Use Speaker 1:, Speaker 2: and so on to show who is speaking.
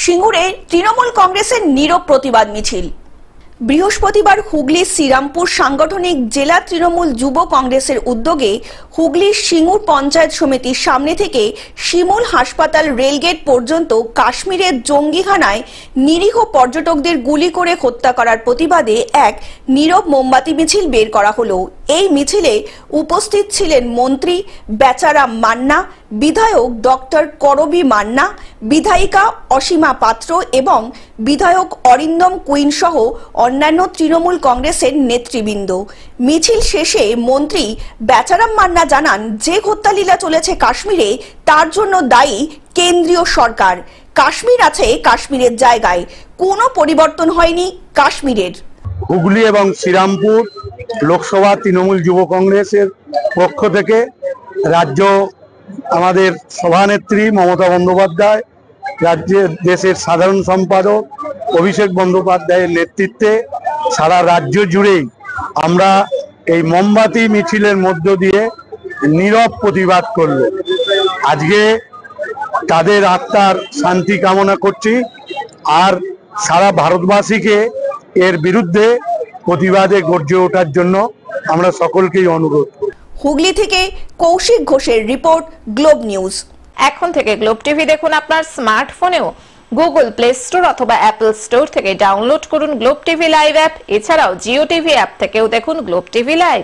Speaker 1: সিঙ্গুরে তৃণমূল কংগ্রেসের নীরব প্রতিবাদ মিছিল। বৃহস্পতিবার হুগলির শ্রীরামপুর সাংগঠনিক জেলা তৃণমূল যুব কংগ্রেসের উদ্যোগে হুগলির সিঙ্গুর পঞ্চায়েত সমিতির সামনে থেকে শিমুল হাসপাতাল রেলগেট পর্যন্ত কাশ্মীরের জঙ্গিখানায় নিরীহ পর্যটকদের গুলি করে হত্যা করার প্রতিবাদে এক নীরব মোমবাতি মিছিল বের করা হলো। এই মিছিলে উপস্থিত ছিলেন মন্ত্রী বেচারাম মান্না, বিধায়ক ডক্টর করবী মান্না, বিধায়িকা অসীমা পাত্র এবং বিধায়ক অরিন্দম কুইন সহ অন্যান্য তৃণমূল কংগ্রেসের নেতৃবৃন্দ। মিছিল শেষে মন্ত্রী বেচারাম মান্না জানান, যে হত্যালীলা চলেছে কাশ্মীরে তার জন্য দায়ী কেন্দ্রীয় সরকার। কাশ্মীর আছে কাশ্মীরের জায়গায়, কোনো পরিবর্তন হয়নি কাশ্মীরের।
Speaker 2: হুগলি এবং শ্রীরামপুর লোকসভা তৃণমূল যুব কংগ্রেসের পক্ষ থেকে রাজ্য আমাদের সভানেত্রী মমতা বন্দ্যোপাধ্যায়, রাজ্যের দেশের সাধারণ সম্পাদক অভিষেক বন্দ্যোপাধ্যায়ের নেতৃত্বে সারা রাজ্য জুড়েই আমরা এই মোমবাতি মিছিলের মধ্য দিয়ে নীরব প্রতিবাদ করব। আজকে তাদের আত্মার শান্তি কামনা করছি আর সারা ভারতবাসীকে এর বিরুদ্ধে প্রতিবাদে গর্জে ওঠার জন্য আমরা সকলকেই অনুরোধ করি।
Speaker 1: হুগলি থেকে কৌশিক ঘোষের রিপোর্ট, গ্লোব নিউজ।
Speaker 3: এখন থেকে গ্লোব টিভি দেখুন আপনার স্মার্টফোনেও। গুগল প্লে স্টোর অথবা অ্যাপল স্টোর থেকে ডাউনলোড করুন গ্লোব টিভি লাইভ অ্যাপ। এছাড়াও জিও টিভি অ্যাপ থেকেও দেখুন গ্লোব টিভি লাইভ।